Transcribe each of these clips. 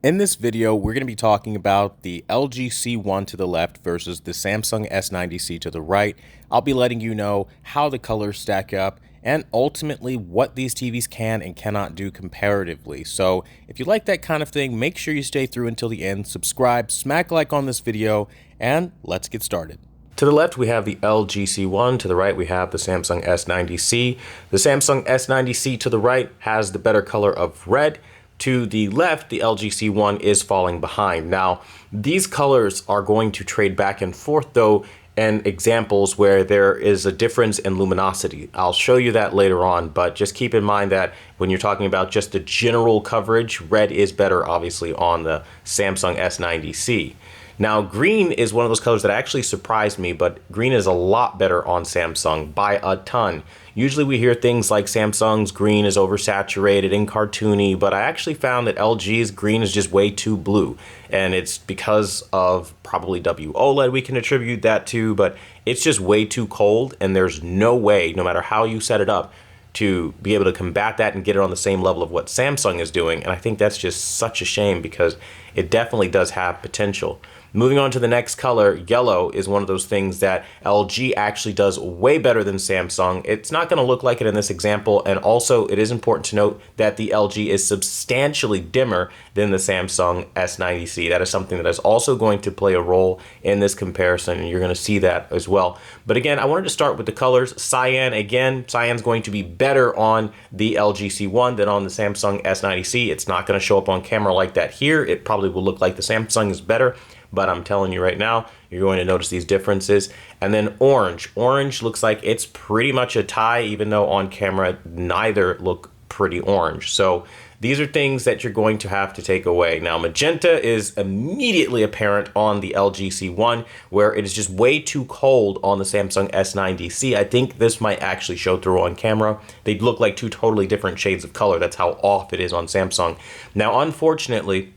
In this video, we're going to be talking about the LG C1 to the left versus the Samsung S90C to the right. I'll be letting you know how the colors stack up and ultimately what these TVs can and cannot do comparatively. So if you like that kind of thing, make sure you stay through until the end, subscribe, smack like on this video, and let's get started. To the left, we have the LG C1. To the right, we have the Samsung S90C. The Samsung S90C to the right has the better color of red. To the left, the LG C1 is falling behind. Now, these colors are going to trade back and forth though, and examples where there is a difference in luminosity. I'll show you that later on, but just keep in mind that when you're talking about just the general coverage, red is better obviously on the Samsung S90C. Now, green is one of those colors that actually surprised me, but green is a lot better on Samsung by a ton. Usually we hear things like Samsung's green is oversaturated and cartoony, but I actually found that LG's green is just way too blue. And it's because of probably WOLED we can attribute that to, but it's just way too cold, and there's no way, no matter how you set it up, to be able to combat that and get it on the same level of what Samsung is doing. And I think that's just such a shame because it definitely does have potential. Moving on to the next color, yellow is one of those things that LG actually does way better than Samsung. It's not going to look like it in this example, and also it is important to note that the LG is substantially dimmer than the Samsung S90C. That is something that is also going to play a role in this comparison, and you're going to see that as well. But again, I wanted to start with the colors. Cyan, again, cyan's going to be better on the LG C1 than on the Samsung S90C. It's not going to show up on camera like that here. It probably will look like the Samsung is better, but I'm telling you right now, you're going to notice these differences. And then orange. Orange looks like it's pretty much a tie, even though on camera, neither look pretty orange. So these are things that you're going to have to take away. Now, magenta is immediately apparent on the LG C1, where it is just way too cold on the Samsung S90C. I think this might actually show through on camera. They look like two totally different shades of color. That's how off it is on Samsung. Now, unfortunately,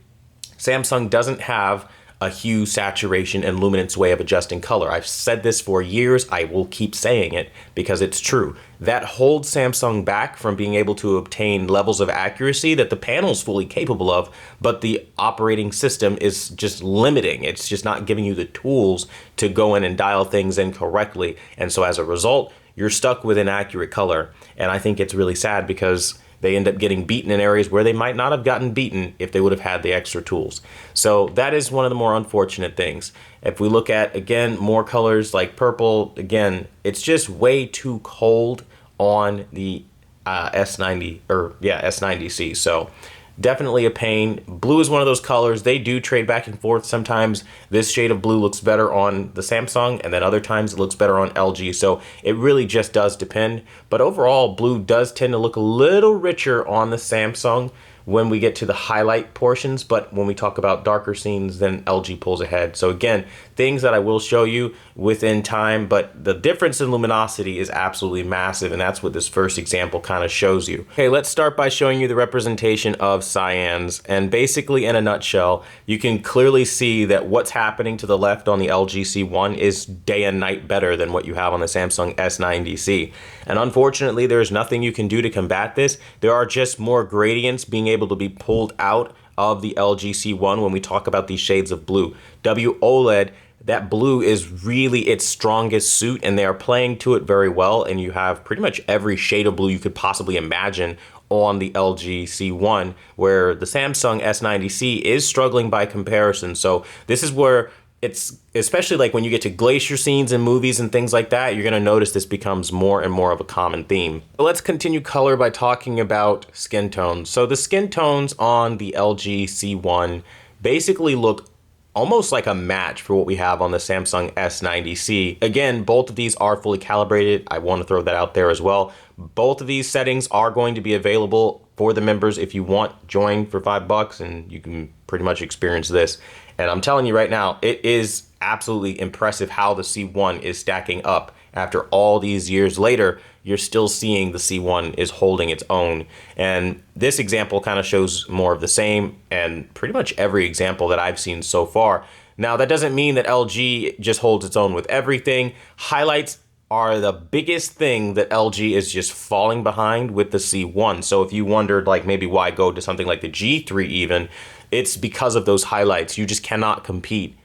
Samsung doesn't have a hue, saturation, and luminance way of adjusting color. I've said this for years. I will keep saying it because it's true. That holds Samsung back from being able to obtain levels of accuracy that the panel's fully capable of, but the operating system is just limiting. It's just not giving you the tools to go in and dial things in correctly. And so as a result, you're stuck with inaccurate color. And I think it's really sad because they end up getting beaten in areas where they might not have gotten beaten if they would have had the extra tools. So that is one of the more unfortunate things. If we look at, again, more colors like purple, again, it's just way too cold on the S90C. So definitely a pain. Blue is one of those colors. They do trade back and forth. Sometimes this shade of blue looks better on the Samsung, and then other times it looks better on LG. So it really just does depend. But overall, blue does tend to look a little richer on the Samsung when we get to the highlight portions, but when we talk about darker scenes, then LG pulls ahead. So again, things that I will show you within time, but the difference in luminosity is absolutely massive, and that's what this first example kind of shows you. Okay, let's start by showing you the representation of cyans, and basically in a nutshell, you can clearly see that what's happening to the left on the LG C1 is day and night better than what you have on the Samsung S90C. And unfortunately, there's nothing you can do to combat this. There are just more gradients being able to be pulled out of the LG C1 when we talk about these shades of blue. WOLED, that blue is really its strongest suit, and they are playing to it very well, and you have pretty much every shade of blue you could possibly imagine on the LG C1, where the Samsung S90C is struggling by comparison. So this is where it's, especially like when you get to glacier scenes in movies and things like that, you're going to notice this becomes more and more of a common theme. But let's continue color by talking about skin tones. So the skin tones on the LG C1 basically look almost like a match for what we have on the Samsung S90C. Again, both of these are fully calibrated. I want to throw that out there as well. Both of these settings are going to be available for the members if you want. Join for $5 and you can pretty much experience this. And I'm telling you right now, it is absolutely impressive how the C1 is stacking up. After all these years later, you're still seeing the C1 is holding its own. And this example kind of shows more of the same, and pretty much every example that I've seen so far. Now, that doesn't mean that LG just holds its own with everything. Highlights are the biggest thing that LG is just falling behind with the C1. So if you wondered like maybe why go to something like the G3 even, it's because of those highlights. You just cannot compete.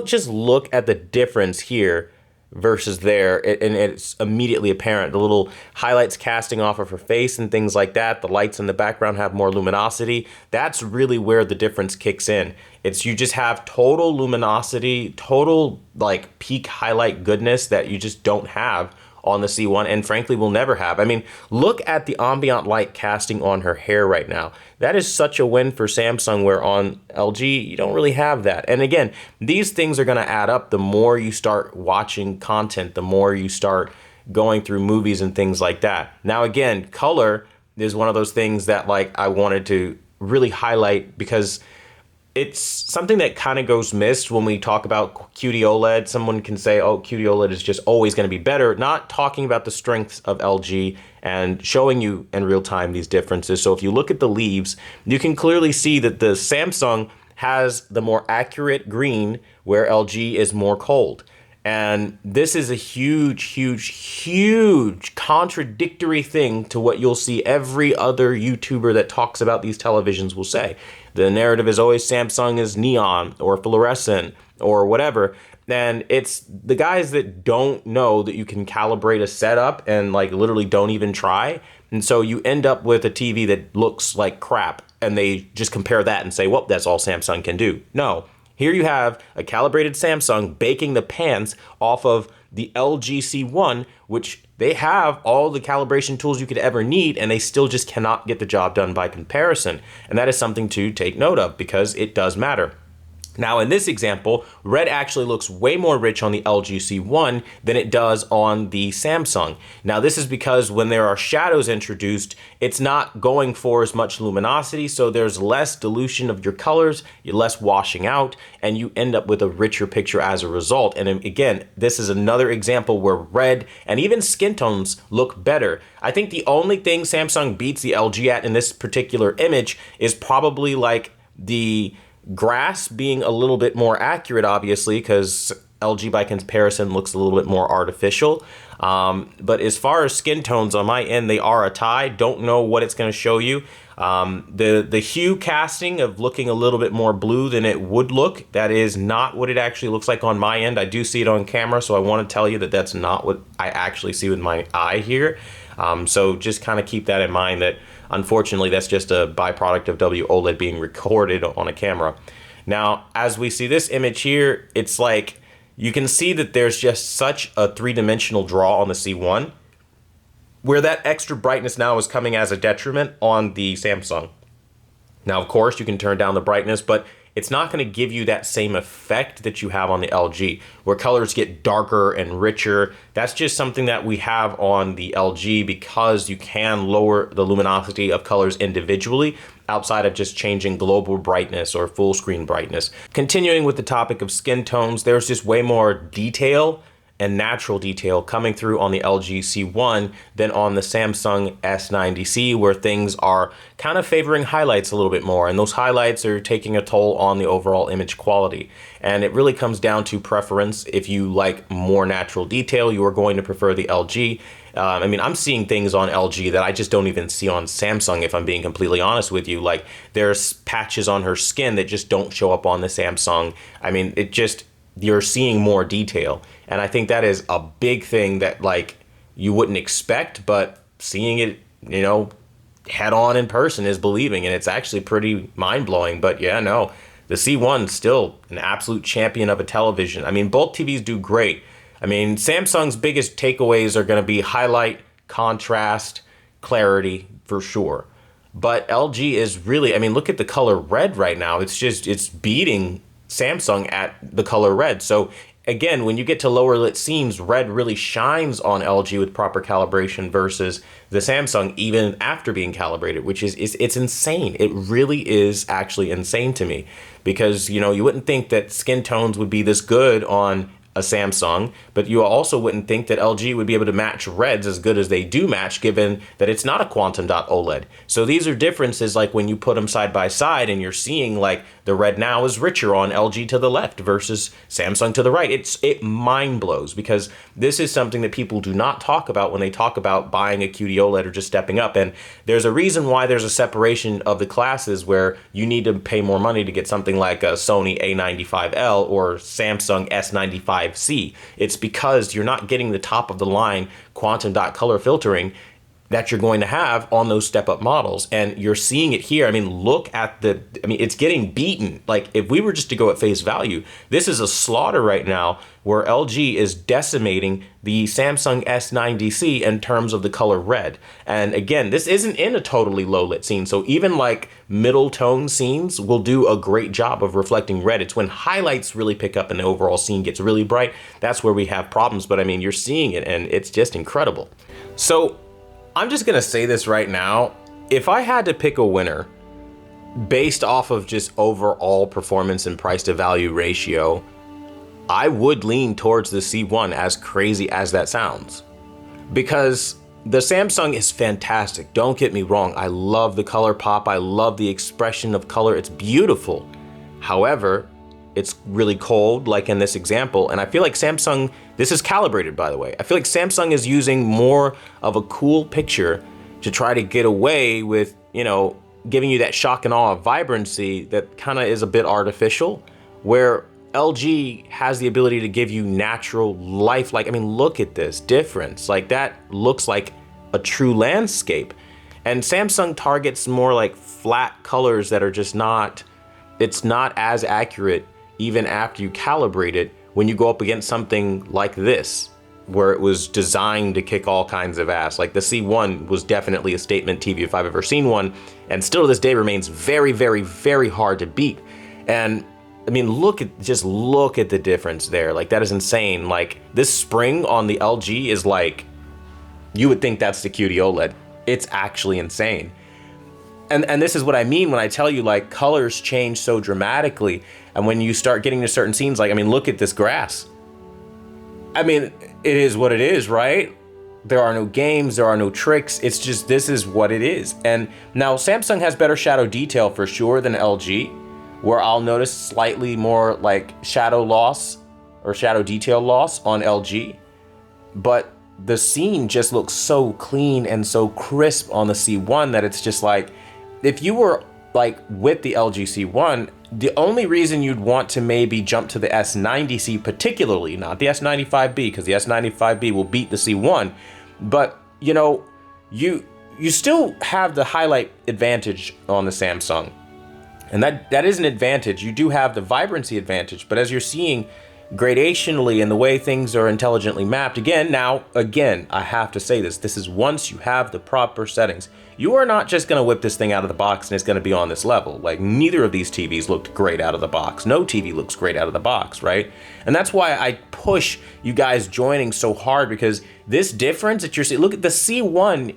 Just look at the difference here versus there, and it's immediately apparent. The little highlights casting off of her face and things like that. The lights in the background have more luminosity. That's really where the difference kicks in. You just have total luminosity, total like peak highlight goodness that you just don't have on the C1, and frankly will never have. I mean, look at the ambient light casting on her hair right now. That is such a win for Samsung, where on LG, you don't really have that. And again, these things are gonna add up the more you start watching content, the more you start going through movies and things like that. Now again, color is one of those things that like I wanted to really highlight, because it's something that kind of goes missed when we talk about QD OLED. Someone can say, oh, QD OLED is just always going to be better, not talking about the strengths of LG and showing you in real time these differences. So if you look at the leaves, you can clearly see that the Samsung has the more accurate green, where LG is more cold. And this is a huge contradictory thing to what you'll see every other YouTuber that talks about these televisions will say. The narrative is always Samsung is neon or fluorescent or whatever. And it's the guys that don't know that you can calibrate a setup and like literally don't even try. And so you end up with a TV that looks like crap, and they just compare that and say, well, that's all Samsung can do. No. Here you have a calibrated Samsung baking the pants off of the LG C1, which they have all the calibration tools you could ever need, and they still just cannot get the job done by comparison. And that is something to take note of, because it does matter. Now in this example, red actually looks way more rich on the LG C1 than it does on the Samsung. Now this is because when there are shadows introduced, it's not going for as much luminosity, so there's less dilution of your colors, you're less washing out, and you end up with a richer picture as a result. And again, this is another example where red and even skin tones look better. I think the only thing Samsung beats the LG at in this particular image is probably like the grass being a little bit more accurate, obviously, because LG by comparison looks a little bit more artificial. But as far as skin tones on my end, they are a tie. Don't know what it's going to show you. The hue casting of looking a little bit more blue than it would look, that is not what it actually looks like on my end. I do see it on camera, so I want to tell you that that's not what I actually see with my eye here. So just kind of keep that in mind, that unfortunately that's just a byproduct of WOLED being recorded on a camera. Now, as we see this image here, it's like you can see that there's just such a three-dimensional draw on the C1, where that extra brightness now is coming as a detriment on the Samsung. Now, of course, you can turn down the brightness, but it's not going to give you that same effect that you have on the LG, where colors get darker and richer. That's just something that we have on the LG because you can lower the luminosity of colors individually outside of just changing global brightness or full screen brightness. Continuing with the topic of skin tones, there's just way more detail and natural detail coming through on the LG C1 than on the Samsung S90C, where things are kind of favoring highlights a little bit more, and those highlights are taking a toll on the overall image quality. And it really comes down to preference. If you like more natural detail, you are going to prefer the LG. I mean, I'm seeing things on LG that I just don't even see on Samsung, if I'm being completely honest with you. Like, there's patches on her skin that just don't show up on the Samsung. I mean, you're seeing more detail. And I think that is a big thing that like you wouldn't expect, but seeing it, you know, head on in person is believing, and it's actually pretty mind blowing. But yeah, no, the C1's still an absolute champion of a television. I mean, both TVs do great. I mean, Samsung's biggest takeaways are going to be highlight, contrast, clarity for sure. But LG is really, I mean, look at the color red right now. It's beating Samsung at the color red. So again, when you get to lower lit scenes, red really shines on LG with proper calibration versus the Samsung even after being calibrated, which is it's insane. It really is actually insane to me, because you know, you wouldn't think that skin tones would be this good on a Samsung, but you also wouldn't think that LG would be able to match reds as good as they do match, given that it's not a quantum dot OLED. So these are differences, like when you put them side by side and you're seeing like the red now is richer on LG to the left versus Samsung to the right. It mind blows, because this is something that people do not talk about when they talk about buying a QD OLED or just stepping up. And there's a reason why there's a separation of the classes, where you need to pay more money to get something like a Sony A95L or Samsung S90C. It's because you're not getting the top of the line quantum dot color filtering that you're going to have on those step-up models. And you're seeing it here. I mean, look at it's getting beaten. Like, if we were just to go at face value, this is a slaughter right now, where LG is decimating the Samsung S90C in terms of the color red. And again, this isn't in a totally low lit scene. So even like middle tone scenes will do a great job of reflecting red. It's when highlights really pick up and the overall scene gets really bright, that's where we have problems. But I mean, you're seeing it, and it's just incredible. So I'm just gonna say this right now. If I had to pick a winner based off of just overall performance and price to value ratio, I would lean towards the C1, as crazy as that sounds. Because the Samsung is fantastic, don't get me wrong. I love the color pop, I love the expression of color, it's beautiful. However, it's really cold, like in this example, and I feel like Samsung, this is calibrated, by the way. I feel like Samsung is using more of a cool picture to try to get away with, you know, giving you that shock and awe of vibrancy that kind of is a bit artificial, where LG has the ability to give you natural life. Like, I mean, look at this difference. Like, that looks like a true landscape. And Samsung targets more like flat colors that are just not, it's not as accurate even after you calibrate it, when you go up against something like this, where it was designed to kick all kinds of ass. Like, the C1 was definitely a statement TV if I've ever seen one, and still to this day remains very, very, very hard to beat. And I mean, just look at the difference there. Like, that is insane. Like, this spring on the LG is like, you would think that's the QD OLED. It's actually insane. And this is what I mean when I tell you, like, colors change so dramatically. And when you start getting to certain scenes, like, I mean, look at this grass. I mean, it is what it is, right? There are no games, there are no tricks. It's just, this is what it is. And now Samsung has better shadow detail for sure than LG, where I'll notice slightly more like shadow loss or shadow detail loss on LG. But the scene just looks so clean and so crisp on the C1 that it's just like, if you were like with the LG C1, the only reason you'd want to maybe jump to the S90C particularly, not the S95B, because the S95B will beat the C1, but you know, you still have the highlight advantage on the Samsung. And that is an advantage. You do have the vibrancy advantage, but as you're seeing gradationally and the way things are intelligently mapped, again, I have to say this is once you have the proper settings. You are not just gonna whip this thing out of the box and it's gonna be on this level. Like, neither of these TVs looked great out of the box. No TV looks great out of the box, right? And that's why I push you guys joining so hard, because this difference that you're seeing, look at the C1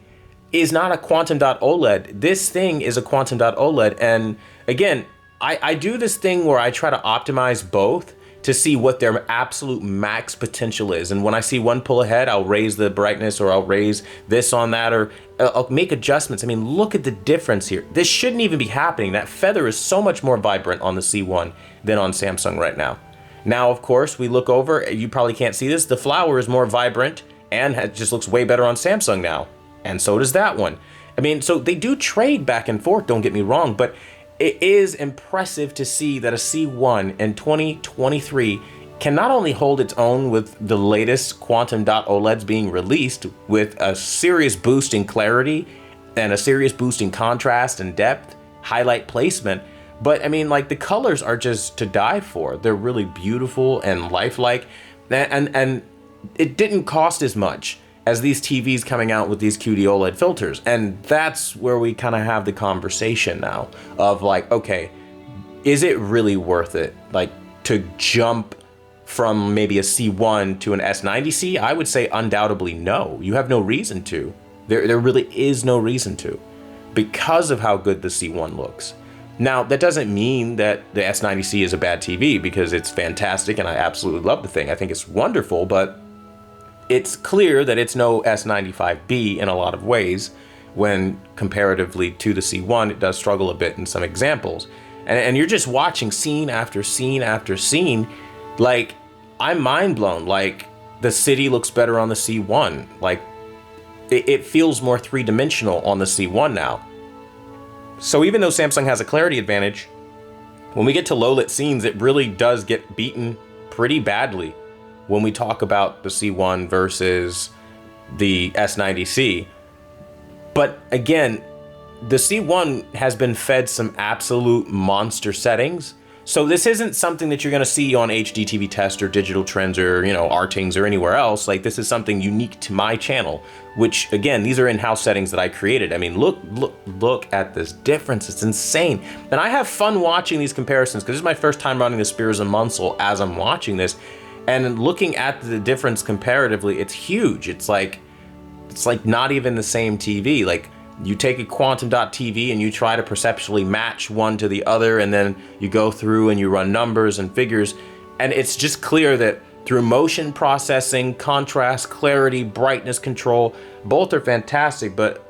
is not a quantum dot OLED. This thing is a quantum dot OLED. And again, I do this thing where I try to optimize both to see what their absolute max potential is. And when I see one pull ahead, I'll raise the brightness, or I'll raise this on that, or I'll make adjustments. I mean, look at the difference here. This shouldn't even be happening. That feather is so much more vibrant on the C1 than on Samsung right now. Now, of course, we look over, you probably can't see this, the flower is more vibrant and it just looks way better on Samsung now. And so does that one. I mean, so they do trade back and forth, don't get me wrong, but it is impressive to see that a C1 in 2023 can not only hold its own with the latest quantum dot OLEDs being released with a serious boost in clarity and a serious boost in contrast and depth, highlight placement, but I mean, like, the colors are just to die for. They're really beautiful and lifelike, and it didn't cost as much as these TVs coming out with these QD OLED filters. And that's where we kind of have the conversation now of like, okay, is it really worth it? Like, to jump from maybe a C1 to an S90C? I would say undoubtedly no. You have no reason to. There really is no reason to, because of how good the C1 looks. Now, that doesn't mean that the S90C is a bad TV, because it's fantastic and I absolutely love the thing. I think it's wonderful, but it's clear that it's no S95B in a lot of ways. When comparatively to the C1, it does struggle a bit in some examples. And you're just watching scene after scene after scene. Like, I'm mind blown. Like, the city looks better on the C1. Like, it feels more three-dimensional on the C1 now. So even though Samsung has a clarity advantage, when we get to low-lit scenes, it really does get beaten pretty badly when we talk about the C1 versus the S90C. But again, the C1 has been fed some absolute monster settings. So this isn't something that you're going to see on HD TV Test or Digital Trends or, Artings or anywhere else. Like, this is something unique to my channel, which again, these are in-house settings that I created. I mean, look at this difference. It's insane. And I have fun watching these comparisons because this is my first time running the Spears and Munsell as I'm watching this. And looking at the difference comparatively, it's huge. It's like not even the same TV. Like, you take a Quantum Dot TV and you try to perceptually match one to the other, and then you go through and you run numbers and figures, and it's just clear that through motion processing, contrast, clarity, brightness control, both are fantastic. But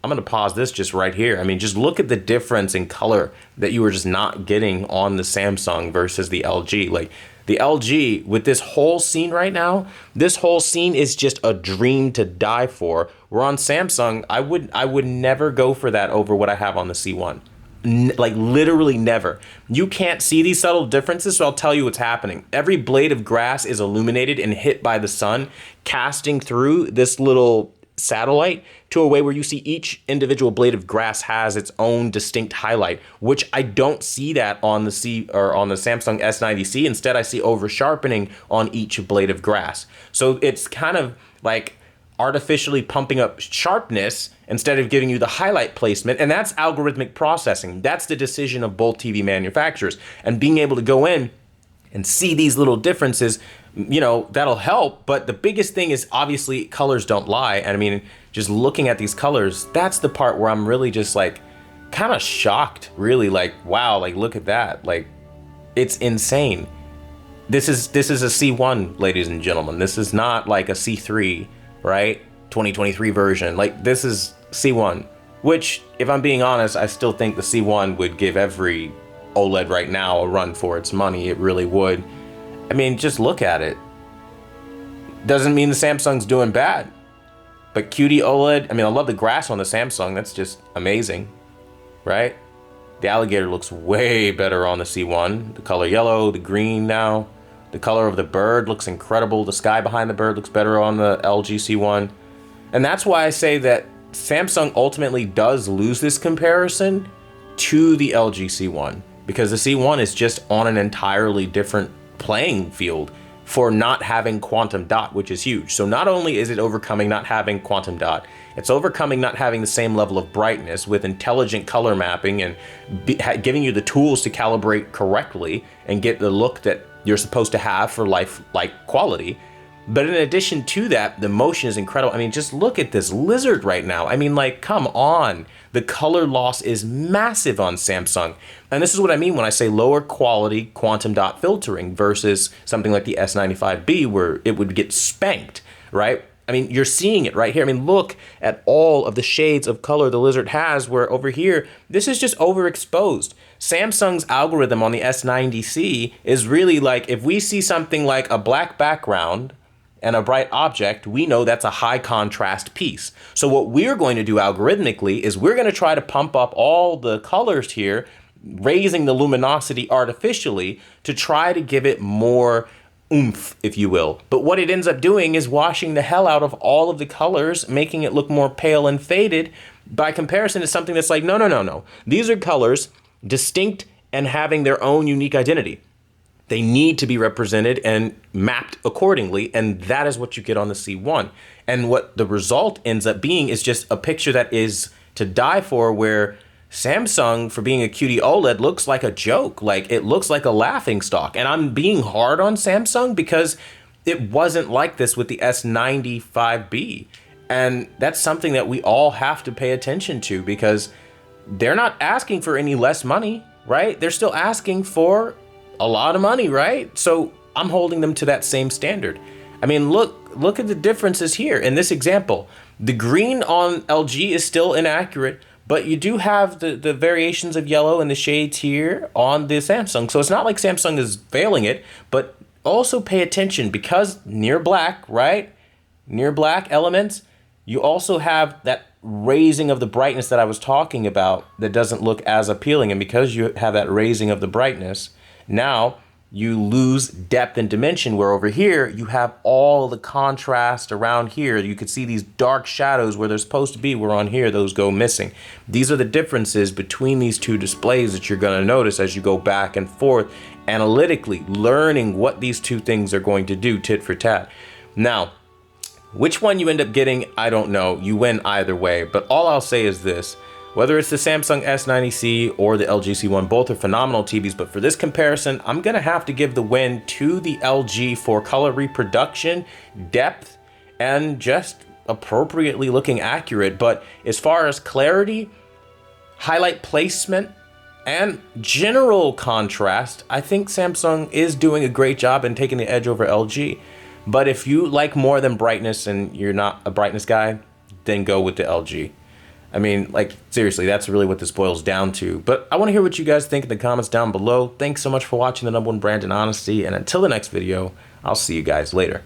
I'm gonna pause this just right here. I mean, just look at the difference in color that you were just not getting on the Samsung versus the LG. Like, the LG, with this whole scene right now, this whole scene is just a dream to die for. Where on Samsung, I would never go for that over what I have on the C1. Like, literally never. You can't see these subtle differences, so I'll tell you what's happening. Every blade of grass is illuminated and hit by the sun, casting through this little satellite to a way where you see each individual blade of grass has its own distinct highlight, which I don't see that on the Samsung S90C. Instead, I see over sharpening on each blade of grass. So it's kind of like artificially pumping up sharpness instead of giving you the highlight placement. And that's algorithmic processing. That's the decision of both TV manufacturers. And being able to go in and see these little differences, that'll help. But the biggest thing is, obviously, colors don't lie. And I mean, just looking at these colors, that's the part where I'm really just like kind of shocked, really. Like, wow, like, look at that. Like, it's insane. This is a C1, ladies and gentlemen. This is not like a C3, right? 2023 version. Like, this is C1, which, if I'm being honest, I still think the C1 would give every OLED right now a run for its money. It really would. I mean, just look at it. Doesn't mean the Samsung's doing bad. But QD OLED, I mean, I love the grass on the Samsung. That's just amazing, right? The alligator looks way better on the C1. The color yellow, the green now. The color of the bird looks incredible. The sky behind the bird looks better on the LG C1. And that's why I say that Samsung ultimately does lose this comparison to the LG C1. Because the C1 is just on an entirely different playing field for not having quantum dot, which is huge. So not only is it overcoming not having quantum dot, it's overcoming not having the same level of brightness with intelligent color mapping and giving you the tools to calibrate correctly and get the look that you're supposed to have for life-like quality. But in addition to that, the motion is incredible. I mean, just look at this lizard right now. I mean, like, come on. The color loss is massive on Samsung. And this is what I mean when I say lower quality quantum dot filtering versus something like the S95B where it would get spanked, right? I mean, you're seeing it right here. I mean, look at all of the shades of color the lizard has, where over here, this is just overexposed. Samsung's algorithm on the S90C is really like, if we see something like a black background and a bright object, we know that's a high contrast piece. So what we're going to do algorithmically is we're going to try to pump up all the colors here, raising the luminosity artificially to try to give it more oomph, if you will. But what it ends up doing is washing the hell out of all of the colors, making it look more pale and faded by comparison to something that's like, no. These are colors distinct and having their own unique identity. They need to be represented and mapped accordingly, and that is what you get on the C1. And what the result ends up being is just a picture that is to die for, where Samsung, for being a QD OLED, looks like a joke. Like, it looks like a laughing stock. And I'm being hard on Samsung because it wasn't like this with the S95B. And that's something that we all have to pay attention to, because they're not asking for any less money, right? They're still asking for a lot of money, right? So I'm holding them to that same standard. I mean, look at the differences here in this example. The green on LG is still inaccurate, but you do have the variations of yellow and the shades here on the Samsung. So it's not like Samsung is failing it, but also pay attention because near black, right? Near black elements, you also have that raising of the brightness that I was talking about that doesn't look as appealing. And because you have that raising of the brightness, now you lose depth and dimension, where over here you have all the contrast around here. You could see these dark shadows where they're supposed to be, where on here those go missing. These are the differences between these two displays that you're going to notice as you go back and forth analytically, learning what these two things are going to do tit for tat. Now, which one you end up getting, I don't know. You win either way, but all I'll say is this. Whether it's the Samsung S90C or the LG C1, both are phenomenal TVs, but for this comparison, I'm gonna have to give the win to the LG for color reproduction, depth, and just appropriately looking accurate. But as far as clarity, highlight placement, and general contrast, I think Samsung is doing a great job and taking the edge over LG. But if you like more than brightness and you're not a brightness guy, then go with the LG. I mean, like, seriously, that's really what this boils down to. But I want to hear what you guys think in the comments down below. Thanks so much for watching the #1 brand in honesty. And until the next video, I'll see you guys later.